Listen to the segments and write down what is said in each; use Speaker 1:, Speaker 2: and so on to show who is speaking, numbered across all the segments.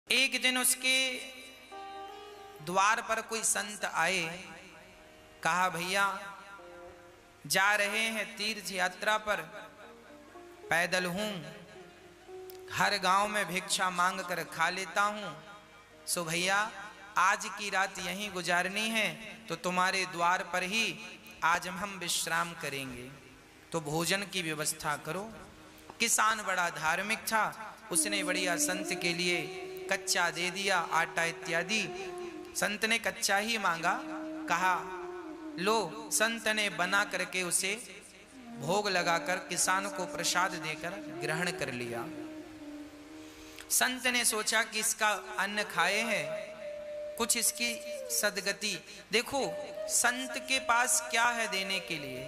Speaker 1: एक दिन उसके द्वार पर कोई संत आए, कहा भैया जा रहे हैं तीर्थ यात्रा पर, पैदल हूं, हर गांव में भिक्षा मांग कर खा लेता हूं, सो भैया आज की रात यहीं गुजारनी है तो तुम्हारे द्वार पर ही आज हम विश्राम करेंगे, तो भोजन की व्यवस्था करो। किसान बड़ा धार्मिक था, उसने बढ़िया संत के लिए कच्चा दे दिया, आटा इत्यादि। संत ने कच्चा ही मांगा, कहा लो। संत ने बना करके उसे भोग लगाकर किसान को प्रसाद देकर ग्रहण कर लिया। संत ने सोचा कि इसका अन्न खाए हैं, कुछ इसकी सदगति। देखो संत के पास क्या है देने के लिए,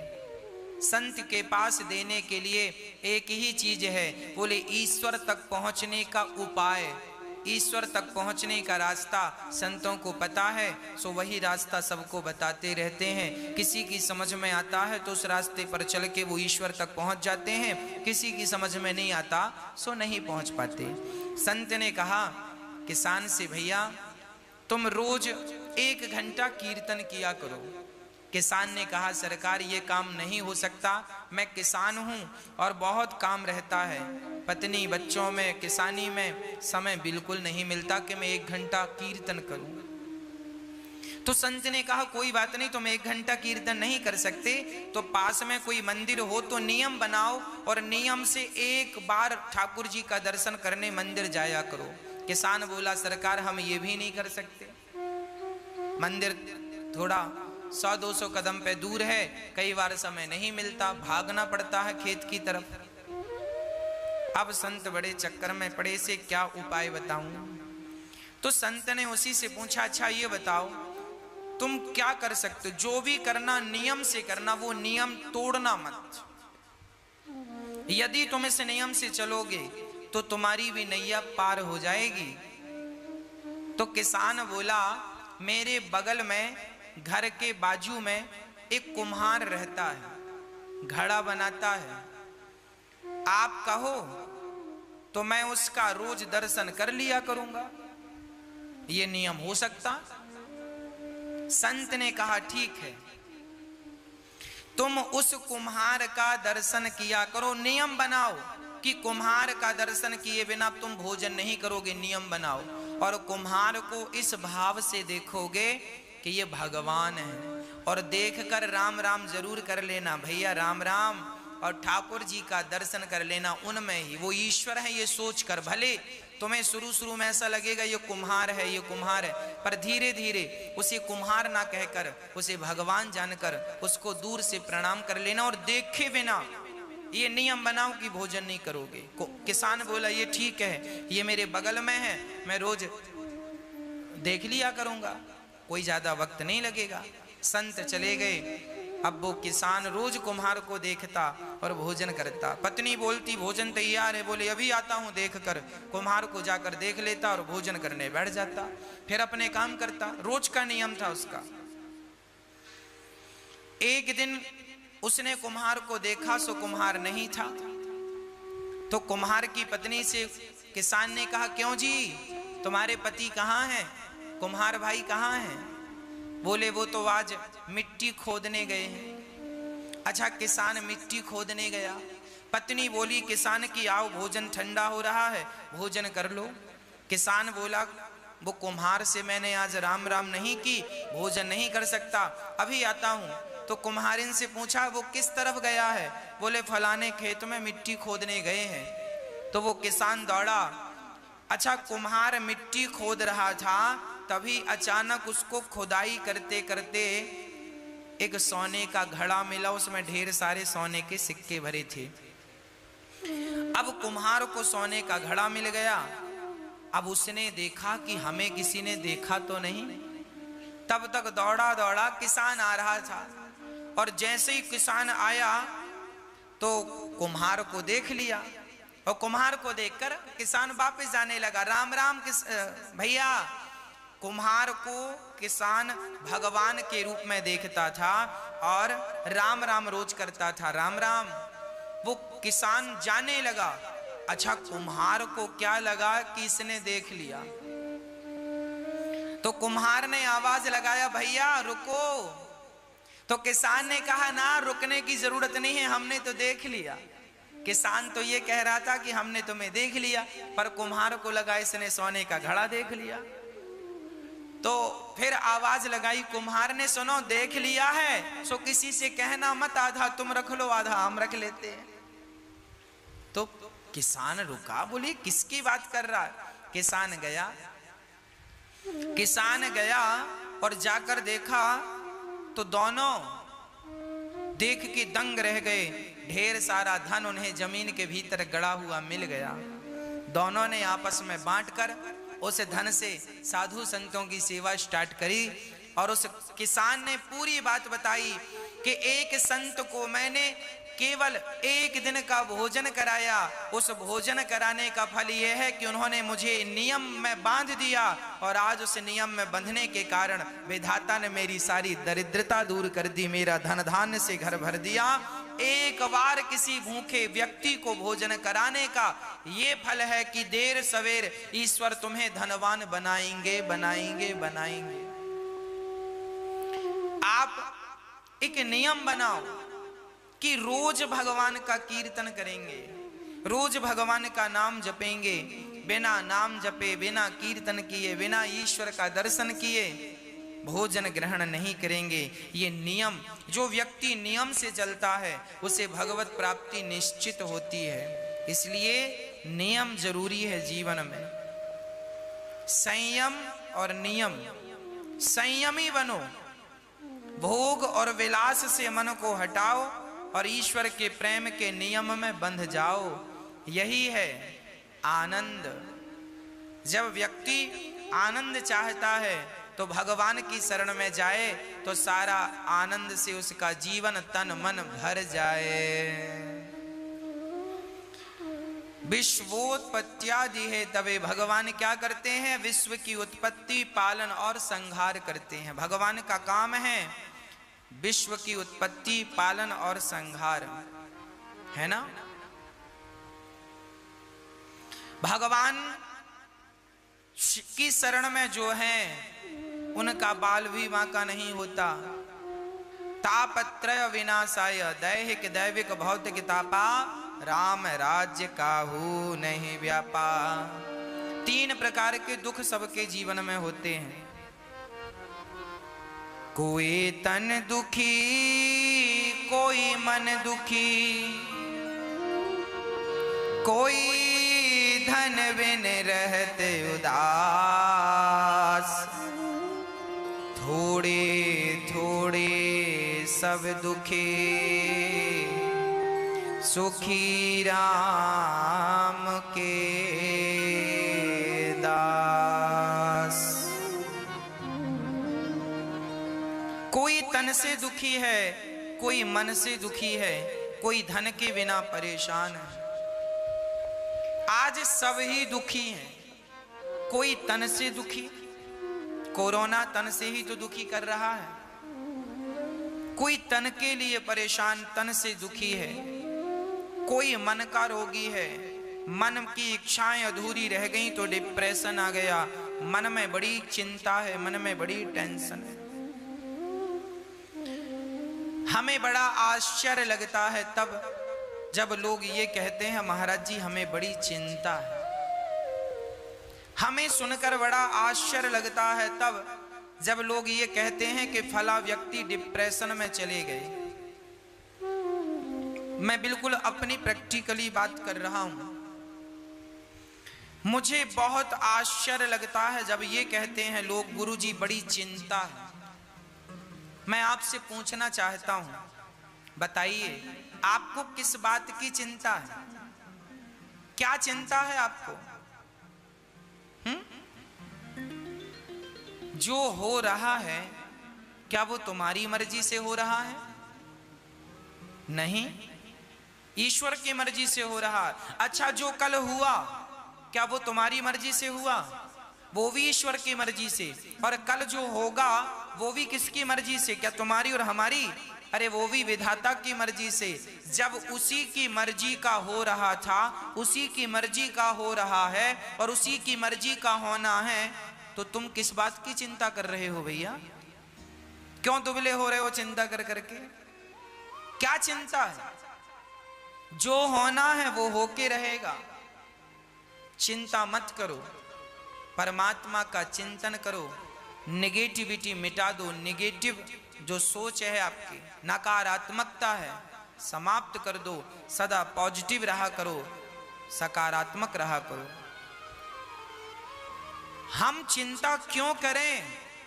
Speaker 1: संत के पास देने के लिए एक ही चीज है, बोले ईश्वर तक पहुंचने का उपाय, ईश्वर तक पहुंचने का रास्ता संतों को पता है, सो वही रास्ता सबको बताते रहते हैं। किसी की समझ में आता है तो उस रास्ते पर चल के वो ईश्वर तक पहुंच जाते हैं, किसी की समझ में नहीं आता सो नहीं पहुंच पाते। संत ने कहा किसान से, भैया तुम रोज 1 घंटा कीर्तन किया करो। किसान ने कहा सरकार ये काम नहीं हो सकता, मैं किसान हूं और बहुत काम रहता है, पत्नी बच्चों में किसानी में समय बिल्कुल नहीं मिलता कि मैं 1 घंटा कीर्तन करूं। तो संत ने कहा कोई बात नहीं, तुम 1 घंटा कीर्तन नहीं कर सकते तो पास में कोई मंदिर हो तो नियम बनाओ और नियम से 1 बार ठाकुर जी का दर्शन करने मंदिर जाया करो। किसान बोला सरकार हम ये भी नहीं कर सकते, मंदिर थोड़ा 100-200 कदम पे दूर है, कई बार समय नहीं मिलता, भागना पड़ता है खेत की तरफ। अब संत बड़े चक्कर में पड़े, से क्या उपाय बताऊं। तो संत ने उसी से पूछा अच्छा ये बताओ तुम क्या कर सकते हो, जो भी करना नियम से करना, वो नियम तोड़ना मत। यदि तुम इस नियम से चलोगे तो तुम्हारी भी नैया पार हो जाएगी। तो किसान बोला मेरे बगल में घर के बाजू में एक कुम्हार रहता है, घड़ा बनाता है, आप कहो तो मैं उसका रोज दर्शन कर लिया करूंगा, ये नियम हो सकता। संत ने कहा ठीक है, तुम उस कुम्हार का दर्शन किया करो, नियम बनाओ कि कुम्हार का दर्शन किए बिना तुम भोजन नहीं करोगे, नियम बनाओ। और कुम्हार को इस भाव से देखोगे कि ये भगवान है, और देखकर राम राम जरूर कर लेना भैया, राम राम, और ठाकुर जी का दर्शन कर लेना, उनमें ही वो ईश्वर है ये सोच कर। भले तुम्हें शुरू में ऐसा लगेगा ये कुम्हार है, ये कुम्हार है, पर धीरे धीरे उसे कुम्हार ना कहकर उसे भगवान जानकर उसको दूर से प्रणाम कर लेना, और देखे बिना ये नियम बनाओ कि भोजन नहीं करोगे। किसान बोला ये ठीक है, ये मेरे बगल में है, मैं रोज देख लिया करूंगा, कोई ज्यादा वक्त नहीं लगेगा। संत चले गए। अब वो किसान रोज कुम्हार को देखता और भोजन करता। पत्नी बोलती भोजन तैयार है, बोले अभी आता हूं देख कर। कुम्हार को जाकर देख लेता और भोजन करने बैठ जाता, फिर अपने काम करता, रोज का नियम था उसका। एक दिन उसने कुम्हार को देखा, सो कुम्हार नहीं था। तो कुम्हार की पत्नी से किसान ने कहा क्यों जी तुम्हारे पति कहाँ हैं, कुम्हार भाई कहाँ हैं। बोले वो तो आज मिट्टी खोदने गए हैं। अच्छा किसान मिट्टी खोदने गया। पत्नी बोली किसान की आओ भोजन ठंडा हो रहा है, भोजन कर लो। किसान बोला वो कुम्हार से मैंने आज राम राम नहीं की, भोजन नहीं कर सकता, अभी आता हूँ। तो कुम्हारिन से पूछा वो किस तरफ गया है, बोले फलाने खेत में मिट्टी खोदने गए हैं। तो वो किसान दौड़ा। अच्छा कुम्हार मिट्टी खोद रहा था, तभी अचानक उसको खुदाई करते करते एक सोने का घड़ा मिला, उसमें ढेर सारे सोने के सिक्के भरे थे। अब कुम्हार को सोने का घड़ा मिल गया। अब उसने देखा कि हमें किसी ने देखा तो नहीं, तब तक दौड़ा दौड़ा किसान आ रहा था, और जैसे ही किसान आया तो कुम्हार को देख लिया, और कुम्हार को देखकर किसान वापस जाने लगा। राम राम भैया। कुम्हार को किसान भगवान के रूप में देखता था और राम राम रोज करता था, राम राम। वो किसान जाने लगा अच्छा, कुम्हार को क्या लगा कि इसने देख लिया, तो कुम्हार ने आवाज लगाया, भैया रुको। तो किसान ने कहा, ना रुकने की जरूरत नहीं है, हमने तो देख लिया। किसान तो ये कह रहा था कि हमने तुम्हें देख लिया, पर कुम्हार को लगा इसने सोने का घड़ा देख लिया। तो फिर आवाज लगाई कुम्हार ने, सुनो देख लिया है सो किसी से कहना मत, आधा तुम रख लो आधा हम रख लेते हैं। तो किसान रुका, बोली किसकी बात कर रहा है। किसान गया और जाकर देखा तो दोनों देख के दंग रह गए। ढेर सारा धन उन्हें जमीन के भीतर गड़ा हुआ मिल गया। दोनों ने आपस में बांटकर उस धन से साधु संतों की सेवा स्टार्ट करी। और उस किसान ने पूरी बात बताई कि एक संत को मैंने केवल एक दिन का भोजन कराया, उस भोजन कराने का फल यह है कि उन्होंने मुझे नियम में बांध दिया, और आज उस नियम में बंधने के कारण विधाता ने मेरी सारी दरिद्रता दूर कर दी, मेरा धन धान्य से घर भर दिया। एक बार किसी भूखे व्यक्ति को भोजन कराने का ये फल है कि देर सवेर ईश्वर तुम्हें धनवान बनाएंगे बनाएंगे बनाएंगे। आप एक नियम बनाओ कि रोज भगवान का कीर्तन करेंगे, रोज भगवान का नाम जपेंगे। बिना नाम जपे, बिना कीर्तन किए, बिना ईश्वर का दर्शन किए भोजन ग्रहण नहीं करेंगे। ये नियम, जो व्यक्ति नियम से चलता है उसे भगवत प्राप्ति निश्चित होती है। इसलिए नियम जरूरी है जीवन में। संयम और नियम, संयमी बनो, भोग और विलास से मन को हटाओ और ईश्वर के प्रेम के नियम में बंध जाओ। यही है आनंद। जब व्यक्ति आनंद चाहता है तो भगवान की शरण में जाए तो सारा आनंद से उसका जीवन तन मन भर जाए। विश्वोत्पत्त्यादि है तबे भगवान क्या करते हैं, विश्व की उत्पत्ति, पालन और संहार करते हैं। भगवान का काम है विश्व की उत्पत्ति, पालन और संहार, है ना। भगवान की शरण में जो है उनका बाल भी बांका नहीं होता। तापत्रय विनाशाय दैहिक दैविक भौतिक तापा, राम राज्य काहू नहीं व्यापा। 3 प्रकार के दुख सबके जीवन में होते हैं। कोई तन दुखी, कोई मन दुखी, कोई धन बिन रहते उदास। थोड़े थोड़े सब दुखी, सुखी राम के दास। कोई तन से दुखी है, कोई मन से दुखी है, कोई धन के बिना परेशान है। आज सब ही दुखी हैं। कोई तन से दुखी, कोरोना तन से ही तो दुखी कर रहा है। कोई तन के लिए परेशान, तन से दुखी है। कोई मन का रोगी है, मन की इच्छाएं अधूरी रह गई तो डिप्रेशन आ गया, मन में बड़ी चिंता है, मन में बड़ी टेंशन है। हमें बड़ा आश्चर्य लगता है तब जब लोग ये कहते हैं महाराज जी हमें बड़ी चिंता है। हमें सुनकर बड़ा आश्चर्य लगता है तब जब लोग ये कहते हैं कि फला व्यक्ति डिप्रेशन में चले गए। मैं बिल्कुल अपनी प्रैक्टिकली बात कर रहा हूं। मुझे बहुत आश्चर्य लगता है जब ये कहते हैं लोग गुरुजी बड़ी चिंता है। मैं आपसे पूछना चाहता हूं, बताइए आपको किस बात की चिंता है? क्या चिंता है आपको? जो हो रहा है क्या वो तुम्हारी मर्जी से हो रहा है? नहीं, ईश्वर की मर्जी से हो रहा है। अच्छा, जो कल हुआ क्या वो तुम्हारी मर्जी से हुआ? वो भी ईश्वर की मर्जी से। और कल जो होगा वो भी किसकी मर्जी से? क्या तुम्हारी और हमारी? अरे वो भी विधाता की मर्जी से। जब उसी की मर्जी का हो रहा था, उसी की मर्जी का हो रहा है और उसी की मर्जी का होना है, तो तुम किस बात की चिंता कर रहे हो भैया? क्यों दुबले हो रहे हो चिंता कर करके? क्या चिंता है? जो होना है वो होके रहेगा, चिंता मत करो, परमात्मा का चिंतन करो, नेगेटिविटी मिटा दो। नेगेटिव जो सोच है आपकी, नकारात्मकता है, समाप्त कर दो। सदा पॉजिटिव रहा करो, सकारात्मक रहा करो। हम चिंता क्यों करें?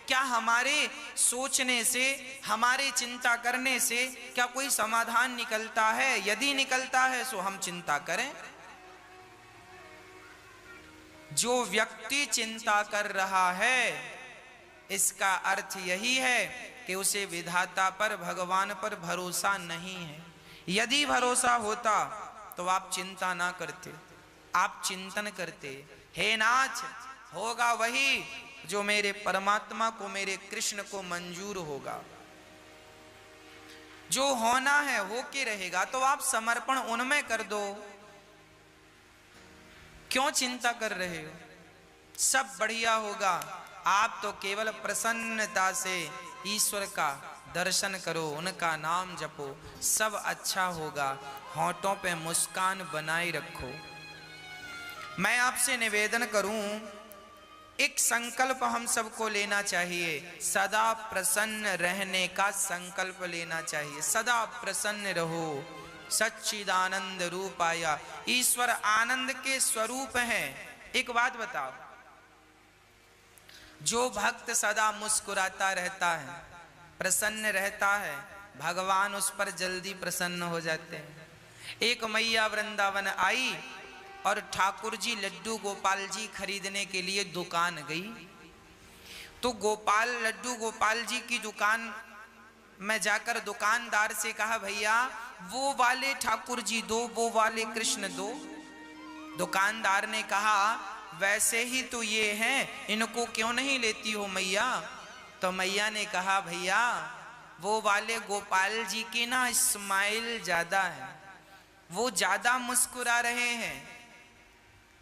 Speaker 1: क्या हमारे सोचने से, हमारे चिंता करने से क्या कोई समाधान निकलता है? यदि निकलता है तो हम चिंता करें। जो व्यक्ति चिंता कर रहा है, इसका अर्थ यही है कि उसे विधाता पर, भगवान पर भरोसा नहीं है। यदि भरोसा होता तो आप चिंता ना करते, आप चिंतन करते, हे नाथ, होगा वही जो मेरे परमात्मा को, मेरे कृष्ण को मंजूर होगा। जो होना है होके रहेगा, तो आप समर्पण उनमें कर दो। क्यों चिंता कर रहे हो? सब बढ़िया होगा। आप तो केवल प्रसन्नता से ईश्वर का दर्शन करो, उनका नाम जपो, सब अच्छा होगा। होठों पे मुस्कान बनाए रखो। मैं आपसे निवेदन करूं, एक संकल्प हम सबको लेना चाहिए। सदा प्रसन्न रहने का संकल्प लेना चाहिए। सदा प्रसन्न रहो। सच्चिदानंद रूपाया, ईश्वर आनंद के स्वरूप हैं। एक बात बताओ, जो भक्त सदा मुस्कुराता रहता है, प्रसन्न रहता है, भगवान उस पर जल्दी प्रसन्न हो जाते हैं। एक मैया वृंदावन आई और ठाकुर जी लड्डू गोपाल जी खरीदने के लिए दुकान गई। तो लड्डू गोपाल जी की दुकान में जाकर दुकानदार से कहा, भैया वो वाले ठाकुर जी दो, वो वाले कृष्ण दो। दुकानदार ने कहा, वैसे ही तो ये हैं, इनको क्यों नहीं लेती हो मैया? तो मैया ने कहा, भैया वो वाले गोपाल जी की ना स्माइल ज्यादा है, वो ज्यादा मुस्कुरा रहे हैं,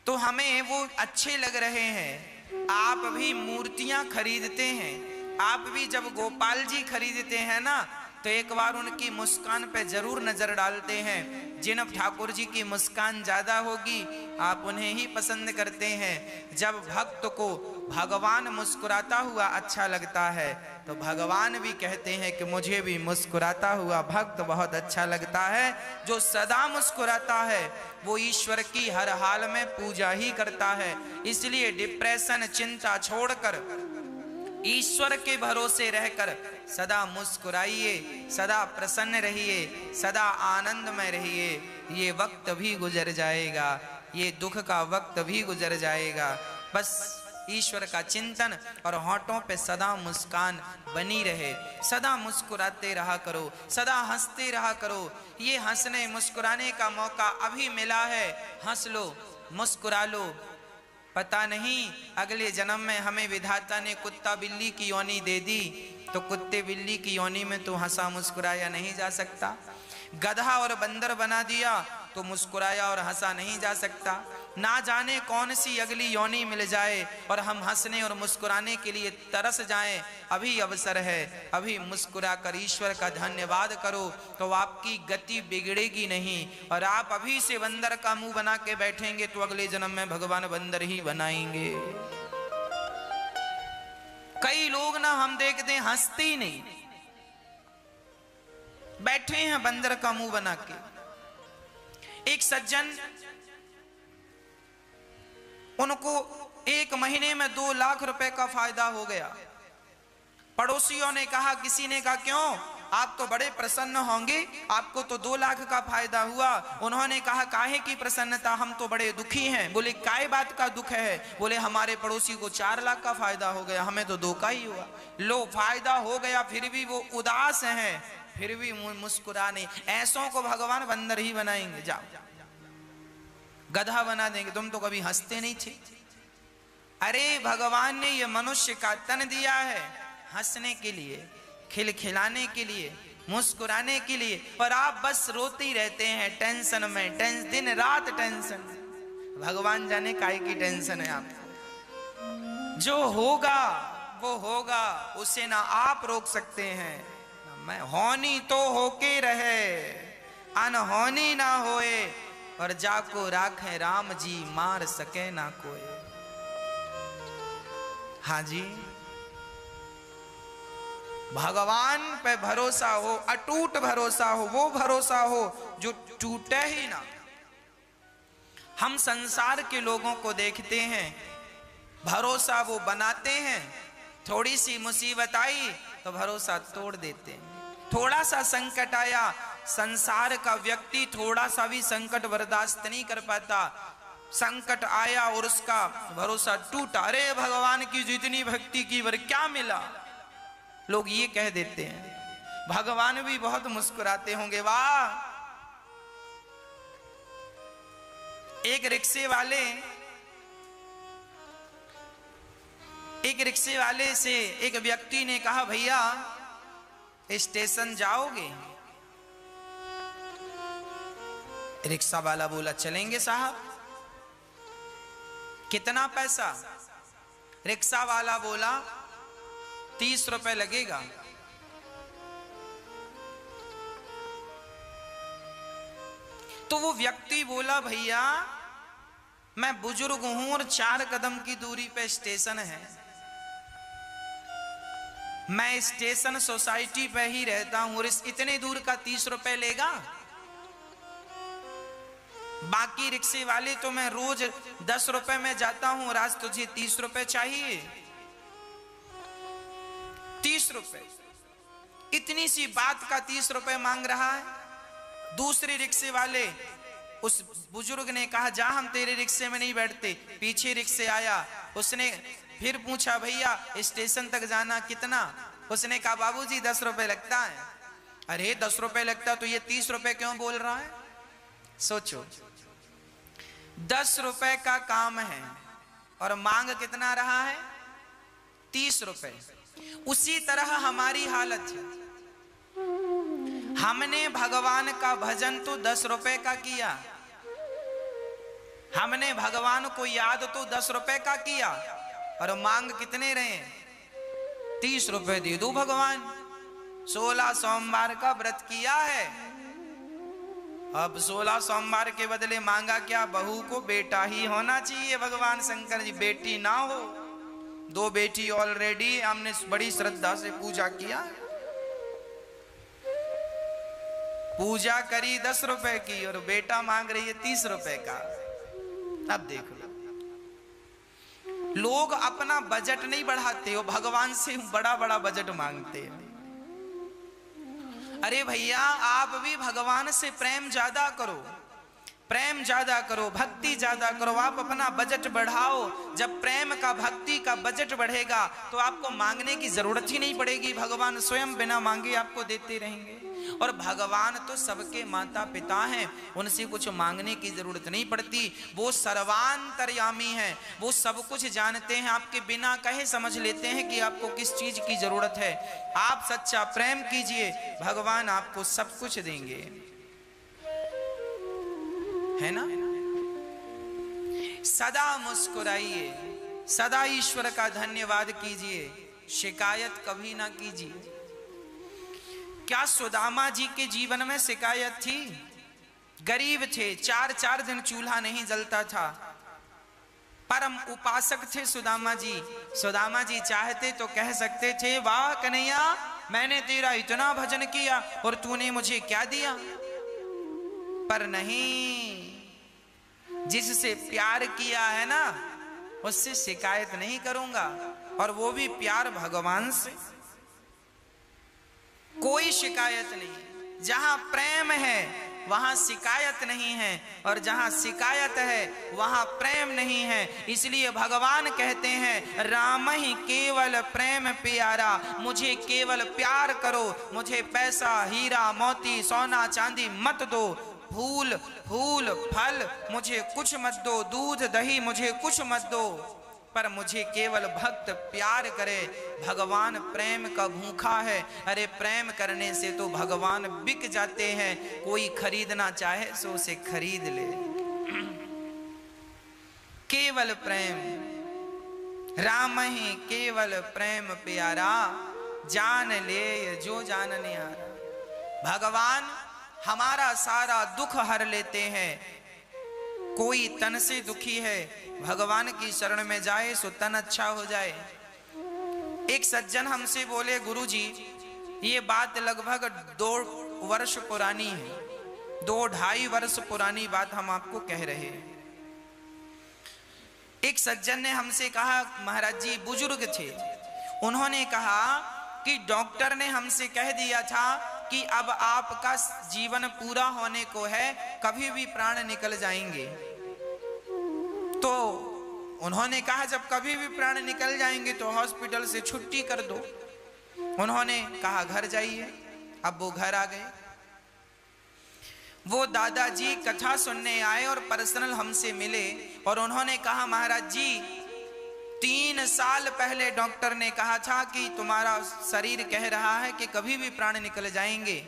Speaker 1: तो हमें वो अच्छे लग रहे हैं। आप भी मूर्तियां खरीदते हैं, आप भी जब गोपाल जी खरीदते हैं ना, तो एक बार उनकी मुस्कान पे जरूर नजर डालते हैं। जिन ठाकुर जी की मुस्कान ज्यादा होगी, आप उन्हें ही पसंद करते हैं। जब भक्त को भगवान मुस्कुराता हुआ अच्छा लगता है, तो भगवान भी कहते हैं कि मुझे भी मुस्कुराता हुआ भक्त बहुत अच्छा लगता है। जो सदा मुस्कुराता है वो ईश्वर की हर हाल में पूजा ही करता है। इसलिए डिप्रेशन, चिंता छोड़कर ईश्वर के भरोसे रहकर सदा मुस्कुराइए, सदा प्रसन्न रहिए, सदा आनंद में रहिए। ये वक्त भी गुजर जाएगा, ये दुख का वक्त भी गुजर जाएगा। बस ईश्वर का चिंतन और होठों पे सदा मुस्कान बनी रहे। सदा मुस्कुराते रहा करो, सदा हंसते रहा करो। ये हंसने मुस्कुराने का मौका अभी मिला है, हंस लो, मुस्कुरा लो। पता नहीं अगले जन्म में हमें विधाता ने कुत्ता बिल्ली की योनि दे दी, तो कुत्ते बिल्ली की योनि में तो हंसा मुस्कुराया नहीं जा सकता। गधा और बंदर बना दिया तो मुस्कुराया और हंसा नहीं जा सकता। ना जाने कौन सी अगली योनि मिल जाए और हम हंसने और मुस्कुराने के लिए तरस जाएं। अभी अवसर है, अभी मुस्कुरा कर ईश्वर का धन्यवाद करो, तो आपकी गति बिगड़ेगी नहीं। और आप अभी से बंदर का मुंह बना के बैठेंगे तो अगले जन्म में भगवान बंदर ही बनाएंगे। कई लोग ना हम देखते हैं हंसते ही नहीं, बैठे हैं बंदर का मुंह बना के। एक सज्जन, उनको 1 महीने में 2 लाख रुपए का फायदा हो गया। पड़ोसियों ने कहा, किसी ने कहा क्यों, आप तो बड़े प्रसन्न होंगे, आपको तो 2 लाख का फायदा हुआ। उन्होंने कहा, काहे की प्रसन्नता, हम तो बड़े दुखी हैं। बोले, काय बात का दुख है? बोले, हमारे पड़ोसी को 4 लाख का फायदा हो गया, हमें तो 2 का ही हुआ। लो, फायदा हो गया फिर भी वो उदास हैं, फिर भी मुस्कुरा नहीं। ऐसों को भगवान बंदर ही बनाएंगे। जाओ, गधा बना देंगे। तुम तो कभी हंसते नहीं थे। अरे भगवान ने ये मनुष्य का तन दिया है हंसने के लिए, खिलखिलाने के लिए, मुस्कुराने के लिए, पर आप बस रोते ही रहते हैं टेंशन में, दिन रात टेंशन। भगवान जाने काहे की टेंशन है आपको। जो होगा वो होगा, उसे ना आप रोक सकते हैं, मैं होनी तो होके रहे, अनहोनी ना होए, और जाको राखे राम जी, मार सके ना कोई। हाँ जी, भगवान पे भरोसा हो, अटूट भरोसा हो, वो भरोसा हो जो टूटे ही ना। हम संसार के लोगों को देखते हैं, भरोसा वो बनाते हैं, थोड़ी सी मुसीबत आई तो भरोसा तोड़ देते हैं। थोड़ा सा संकट आया, संसार का व्यक्ति थोड़ा सा भी संकट बर्दाश्त नहीं कर पाता। संकट आया और उसका भरोसा टूटा, अरे भगवान की जितनी भक्ति की वर क्या मिला, लोग ये कह देते हैं। भगवान भी बहुत मुस्कुराते होंगे, वाह। एक रिक्शे वाले से एक व्यक्ति ने कहा, भैया स्टेशन जाओगे? रिक्शा वाला बोला, चलेंगे साहब। कितना पैसा? रिक्शा वाला बोला, 30 रुपए लगेगा। तो वो व्यक्ति बोला, भैया मैं बुजुर्ग हूं और 4 कदम की दूरी पे स्टेशन है, मैं स्टेशन सोसाइटी पे ही रहता हूं और इस इतने दूर का 30 रुपए लेगा? बाकी रिक्शे वाले तो मैं रोज 10 रुपए में जाता हूं और आज तुझे 30 रुपए चाहिए। 30 रुपए, इतनी सी बात का 30 रुपए मांग रहा है। दूसरे रिक्शे वाले, उस बुजुर्ग ने कहा, जा हम तेरे रिक्शे में नहीं बैठते। पीछे रिक्शे आया, उसने फिर पूछा, भैया स्टेशन तक जाना कितना? उसने कहा, बाबूजी 10 रुपए लगता है। अरे 10 रुपए लगता तो ये 30 रुपए क्यों बोल रहा है? सोचो, 10 रुपए का काम है और मांग कितना रहा है? 30 रुपए। उसी तरह हमारी हालत है। हमने भगवान का भजन तो 10 रुपए का किया, हमने भगवान को याद तो 10 रुपए का किया, और मांग कितने रहे? 30 रुपए दे दो भगवान। 16 सोमवार का व्रत किया है, अब 16 सोमवार के बदले मांगा क्या? बहू को बेटा ही होना चाहिए। भगवान शंकर जी बेटी ना हो, 2 बेटी ऑलरेडी, हमने बड़ी श्रद्धा से पूजा किया, पूजा करी 10 रुपए की और बेटा मांग रही है 30 रुपए का। अब देखो, लोग अपना बजट नहीं बढ़ाते हो, भगवान से बड़ा बड़ा बजट मांगते हैं। अरे भैया, आप भी भगवान से प्रेम ज्यादा करो, प्रेम ज्यादा करो, भक्ति ज्यादा करो, आप अपना बजट बढ़ाओ। जब प्रेम का, भक्ति का बजट बढ़ेगा तो आपको मांगने की जरूरत ही नहीं पड़ेगी, भगवान स्वयं बिना मांगे आपको देते रहेंगे। और भगवान तो सबके माता पिता हैं, उनसे कुछ मांगने की जरूरत नहीं पड़ती। वो सर्वांतर्यामी हैं, वो सब कुछ जानते हैं, आपके बिना कहे समझ लेते हैं कि आपको किस चीज की जरूरत है। आप सच्चा प्रेम कीजिए, भगवान आपको सब कुछ देंगे, है ना। सदा मुस्कुराइए, सदा ईश्वर का धन्यवाद कीजिए, शिकायत कभी ना कीजिए। क्या सुदामा जी के जीवन में शिकायत थी? गरीब थे, 4 दिन चूल्हा नहीं जलता था, परम उपासक थे सुदामा जी। सुदामा जी चाहते तो कह सकते थे, वाह कन्हैया, मैंने तेरा इतना भजन किया और तूने मुझे क्या दिया? पर नहीं, जिससे प्यार किया है ना, उससे शिकायत नहीं करूंगा, और वो भी प्यार भगवान से। कोई शिकायत नहीं। जहां प्रेम है वहां शिकायत नहीं है, और जहां शिकायत है वहां प्रेम नहीं है। इसलिए भगवान कहते हैं, राम ही केवल प्रेम प्यारा, मुझे केवल प्यार करो, मुझे पैसा हीरा मोती सोना चांदी मत दो, फूल फल मुझे कुछ मत दो, दूध दही मुझे कुछ मत दो। पर मुझे केवल भक्त प्यार करे। भगवान प्रेम का भूखा है। अरे प्रेम करने से तो भगवान बिक जाते हैं। कोई खरीदना चाहे सो उसे खरीद ले। केवल प्रेम, राम ही केवल प्रेम प्यारा, जान ले जो जान निहारा। भगवान हमारा सारा दुख हर लेते हैं। कोई तन से दुखी है, भगवान की शरण में जाए सो तन अच्छा हो जाए। एक सज्जन हमसे बोले, गुरुजी ये बात लगभग 2 वर्ष पुरानी है, 2-2.5 वर्ष पुरानी बात हम आपको कह रहे हैं। एक सज्जन ने हमसे कहा, महाराज जी बुजुर्ग थे, उन्होंने कहा कि डॉक्टर ने हमसे कह दिया था कि अब आपका जीवन पूरा होने को है, कभी भी प्राण निकल जाएंगे। तो उन्होंने कहा जब कभी भी प्राण निकल जाएंगे तो हॉस्पिटल से छुट्टी कर दो। उन्होंने कहा घर जाइए। अब वो घर आ गए। वो दादाजी कथा सुनने आए और पर्सनल हमसे मिले और उन्होंने कहा, महाराज जी 3 साल पहले डॉक्टर ने कहा था कि तुम्हारा शरीर कह रहा है कि कभी भी प्राण निकल जाएंगे,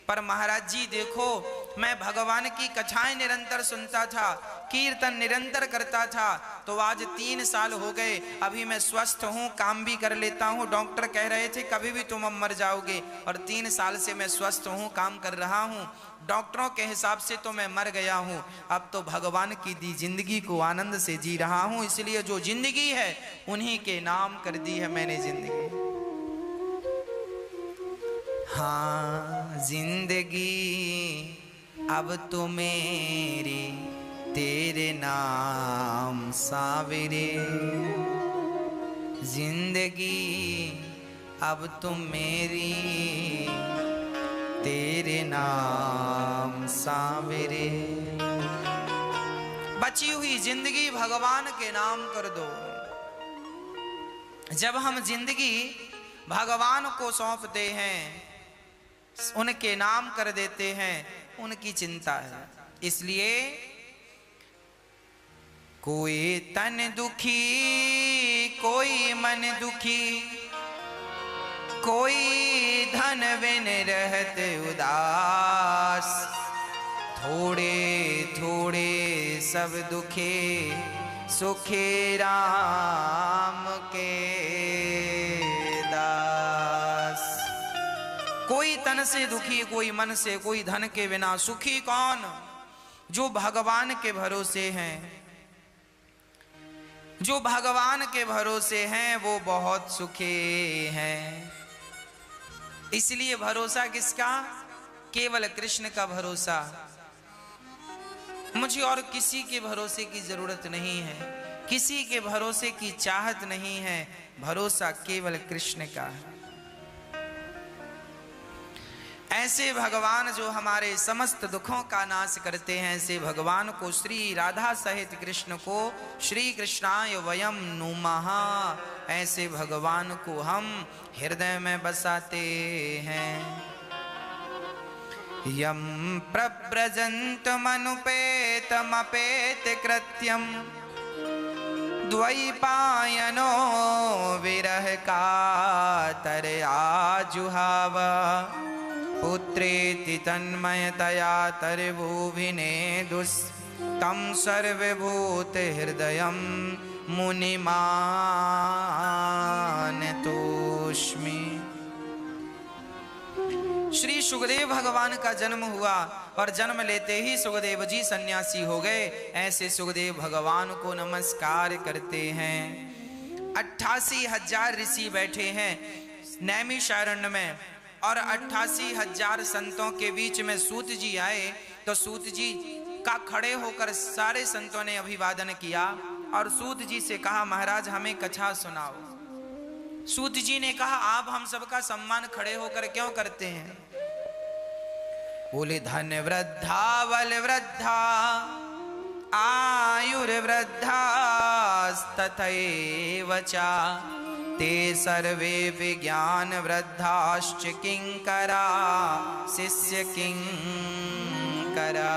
Speaker 1: पर महाराज जी देखो मैं भगवान की कथाएं निरंतर सुनता था, कीर्तन निरंतर करता था, तो आज 3 साल हो गए, अभी मैं स्वस्थ हूँ, काम भी कर लेता हूँ। डॉक्टर कह रहे थे कभी भी तुम अब मर जाओगे, और 3 साल से मैं स्वस्थ हूँ, काम कर रहा हूँ। डॉक्टरों के हिसाब से तो मैं मर गया हूँ, अब तो भगवान की दी जिंदगी को आनंद से जी रहा हूँ, इसलिए जो जिंदगी है उन्हीं के नाम कर दी है मैंने जिंदगी। हाँ जिंदगी अब तो मेरी तेरे नाम सावरे, जिंदगी अब तो मेरी तेरे नाम सावरे। बची हुई जिंदगी भगवान के नाम कर दो। जब हम जिंदगी भगवान को सौंपते हैं, उनके नाम कर देते हैं, उनकी चिंता है। इसलिए कोई तन दुखी, कोई मन दुखी, कोई धन बिन रहत उदास, थोड़े थोड़े सब दुखे, सुखे राम के दास। कोई तन से दुखी, कोई मन से, कोई धन के बिना। सुखी कौन? जो भगवान के भरोसे हैं। जो भगवान के भरोसे हैं वो बहुत सुखी हैं। इसलिए भरोसा किसका? केवल कृष्ण का भरोसा। मुझे और किसी के भरोसे की जरूरत नहीं है, किसी के भरोसे की चाहत नहीं है, भरोसा केवल कृष्ण का है। ऐसे भगवान जो हमारे समस्त दुखों का नाश करते हैं, ऐसे भगवान को, श्री राधा सहित कृष्ण को श्री कृष्णाय वयम नुमः, ऐसे भगवान को हम हृदय में बसाते हैं। यम प्रव्रजन्तमनुपेतमपेत कृत्यम, द्वैपायनो विरह कातर आजुहाव, पुत्रेति तन्मयतया तर्वुभिने दुस्तं सर्वभूत हृदयं मुनिमानतोस्मि। श्री सुखदेव भगवान का जन्म हुआ और जन्म लेते ही सुखदेव जी सन्यासी हो गए। ऐसे सुखदेव भगवान को नमस्कार करते हैं। 88,000 ऋषि बैठे हैं नैमिषारण्य में, और 88,000 संतों के बीच में सूत जी आए, तो सूत जी का खड़े होकर सारे संतों ने अभिवादन किया और सूत जी से कहा, महाराज हमें कथा सुनाओ। सूत जी ने कहा, आप हम सबका सम्मान खड़े होकर क्यों करते हैं? बोले, धन वृद्धा बल वृद्धा आयुर्वृद्धा तथैव च, ते सर्वे विज्ञान वृद्धाश्च किंकरा शिष्य किंकरा।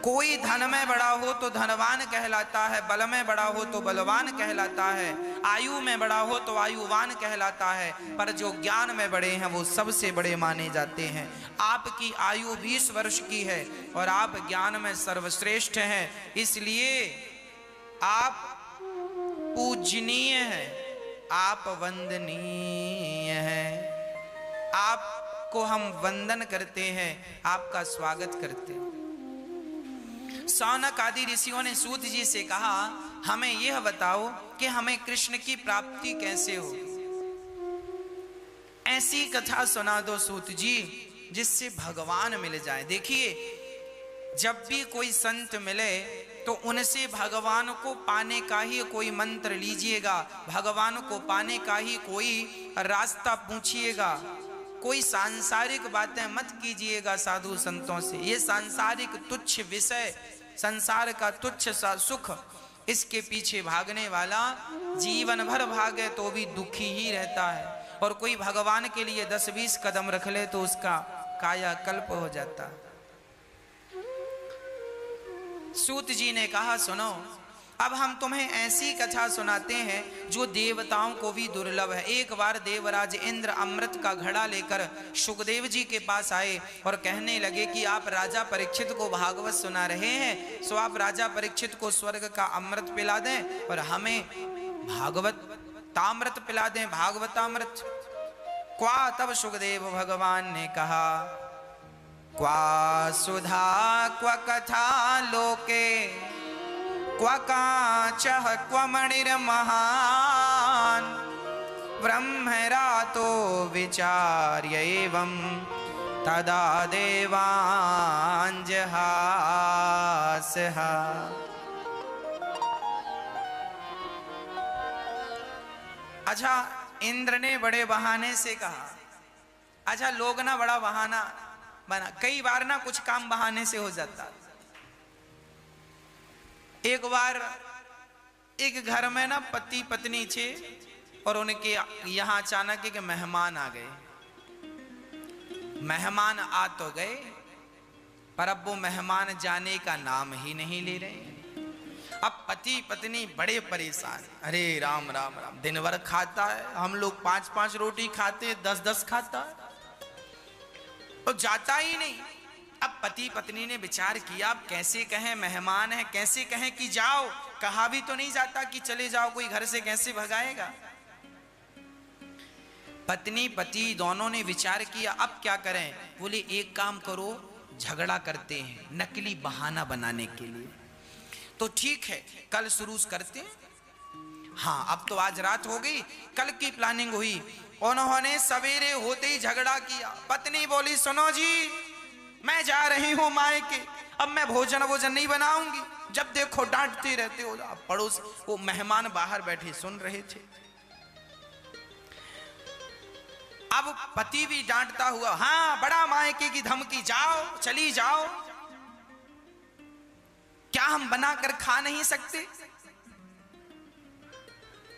Speaker 1: कोई धन में बड़ा हो तो धनवान कहलाता है, बल में बड़ा हो तो बलवान कहलाता है, आयु में बड़ा हो तो आयुवान कहलाता है, पर जो ज्ञान में बड़े हैं वो सबसे बड़े माने जाते हैं। आपकी आयु 20 वर्ष की है और आप ज्ञान में सर्वश्रेष्ठ हैं, इसलिए आप पूजनीय हैं, आप वंदनीय हैं। आपको हम वंदन करते हैं, आपका स्वागत करते हैं। सौनक आदि ऋषियों ने सूत जी से कहा, हमें यह बताओ कि हमें कृष्ण की प्राप्ति कैसे हो। ऐसी कथा सुना दो सूत जी जिससे भगवान मिल जाए। देखिए, जब भी कोई संत मिले तो उनसे भगवान को पाने का ही कोई मंत्र लीजिएगा, भगवान को पाने का ही कोई रास्ता पूछिएगा। कोई सांसारिक बातें मत कीजिएगा साधु संतों से। ये सांसारिक तुच्छ विषय, संसार का तुच्छ सा सुख, इसके पीछे भागने वाला जीवन भर भागे तो भी दुखी ही रहता है, और कोई भगवान के लिए 10-20 कदम रख ले तो उसका कायाकल्प हो जाता है। सूत जी ने कहा, सुनो, अब हम तुम्हें ऐसी कथा सुनाते हैं जो देवताओं को भी दुर्लभ है। एक बार देवराज इंद्र अमृत का घड़ा लेकर सुखदेव जी के पास आए और कहने लगे कि आप राजा परीक्षित को भागवत सुना रहे हैं, सो आप राजा परीक्षित को स्वर्ग का अमृत पिला दें और हमें भागवत तामृत पिला दें, भागवतामृत। क्वा तब सुखदेव भगवान ने कहा, क्वा सुधा क्व कथा लोके क्व काचः क्व मणिर्महान् ब्रह्मरातो विचार्य एवं तदा देवाञ्जहासः। अच्छा, इंद्र ने बड़े बहाने से कहा। अच्छा, लोग ना बड़ा बहाना बना, कई बार ना कुछ काम बहाने से हो जाता। एक बार एक घर में ना पति पत्नी थे और उनके यहाँ अचानक एक मेहमान आ गए। मेहमान आ तो गए, पर अब वो मेहमान जाने का नाम ही नहीं ले रहे। अब पति पत्नी बड़े परेशान। अरे राम राम राम, दिन भर खाता है, हम लोग 5-5 रोटी खाते, 10-10 खाता है, तो जाता ही नहीं। अब पति पत्नी ने विचार किया, अब कैसे कहें, मेहमान है, कैसे कहें कि जाओ, कहा भी तो नहीं जाता कि चले जाओ, कोई घर से कैसे भगाएगा। पत्नी पति दोनों ने विचार किया, अब क्या करें। बोले एक काम करो, झगड़ा करते हैं नकली बहाना बनाने के लिए। तो ठीक है, कल शुरू करते हैं। हाँ, अब तो आज रात हो गई, कल की प्लानिंग हुई। उन्होंने सवेरे होते ही झगड़ा किया। पत्नी बोली, सुनो जी, मैं जा रही हूं मायके, अब मैं भोजन नहीं बनाऊंगी, जब देखो डांटते रहते हो। पड़ोस वो मेहमान बाहर बैठे सुन रहे थे। अब पति भी डांटता हुआ, हाँ बड़ा मायके की धमकी, जाओ चली जाओ, क्या हम बनाकर खा नहीं सकते।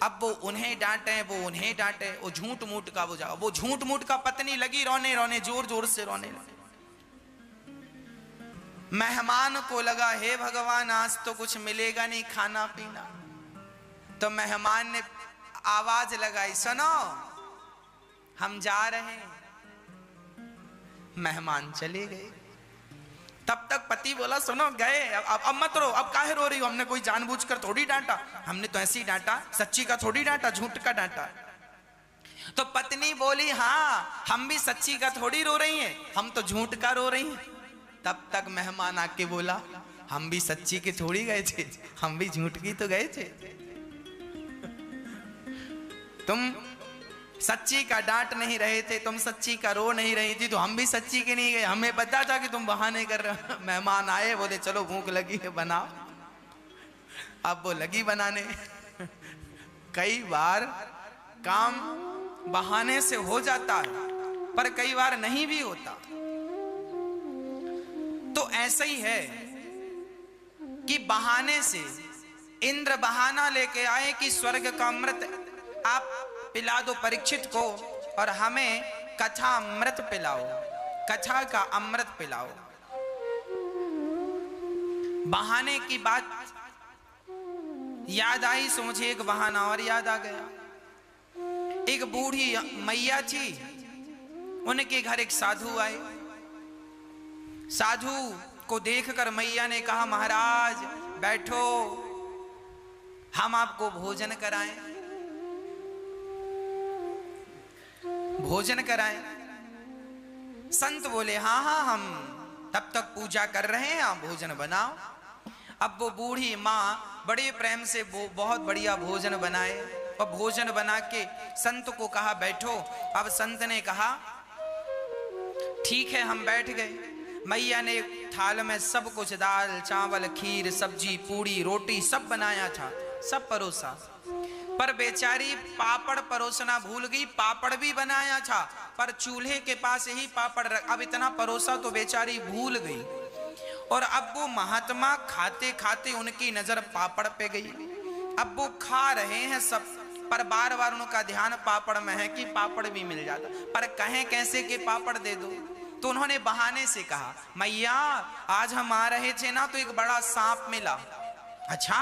Speaker 1: अब वो उन्हें डांटे, वो उन्हें डांटे, वो झूठ मूठ का वो जाओ, वो झूठ मूठ का पत्नी लगी रोने रोने, जोर जोर से रोने लगी। मेहमान को लगा, हे भगवान आज तो कुछ मिलेगा नहीं खाना पीना। तो मेहमान ने आवाज लगाई, सुनो हम जा रहे हैं। मेहमान चले गए। तब तक पति बोला, सुनो गए, अब मत रो, अब काहे रो रही हो, हमने कोई जानबूझकर थोड़ी डांटा, हमने तो ऐसे ही डांटा, सच्ची का थोड़ी डांटा, झूठ का डांटा। तो पत्नी बोली, हाँ हम भी सच्ची का थोड़ी रो रही हैं, हम तो झूठ का रो रही हैं। तब तक मेहमान आके बोला, हम भी सच्ची के थोड़ी गए थे, हम भी झूठ की तो गए थे। तुम सच्ची का डांट नहीं रहे थे, तुम सच्ची का रो नहीं रही थी, तो हम भी सच्ची के नहीं गए, हमें पता था कि तुम बहाने कर रहे हो। मेहमान आए, बोले चलो भूख लगी है बनाओ। अब वो लगी बनाने। कई बार काम बहाने से हो जाता है, पर कई बार नहीं भी होता। तो ऐसा ही है कि बहाने से इंद्र बहाना लेके आए कि स्वर्ग का अमृत आप पिला दो परीक्षित को और हमें कथा अमृत पिलाओ, कथा का अमृत पिलाओ। बहाने की बात याद आई सो मुझे एक बहाना और याद आ गया। एक बूढ़ी मैया थी, उनके घर एक साधु आए। साधु को देखकर मैया ने कहा, महाराज बैठो, हम आपको भोजन कराएं। भोजन कराएं। संत बोले, हाँ हाँ हम तब तक पूजा कर रहे हैं, आप भोजन बनाओ। अब वो बूढ़ी माँ बड़े प्रेम से वो बहुत बढ़िया भोजन बनाए और भोजन बना के संत को कहा बैठो। अब संत ने कहा ठीक है, हम बैठ गए। मैया ने थाल में सब कुछ, दाल चावल खीर सब्जी पूड़ी रोटी सब बनाया था, सब परोसा। पर बेचारी पापड़ परोसना भूल गई। पापड़ भी बनाया था पर चूल्हे के पास ही पापड़ अब इतना परोसा तो बेचारी भूल गई। और अब वो महात्मा खाते खाते उनकी नजर पापड़ पे गई। अब वो खा रहे हैं सब, पर बार बार उनका ध्यान पापड़ में है कि पापड़ भी मिल जाता, पर कहें कैसे कि पापड़ दे दो। तो उन्होंने बहाने से कहा, मैया आज हम आ रहे थे ना तो एक बड़ा सांप मिला। अच्छा,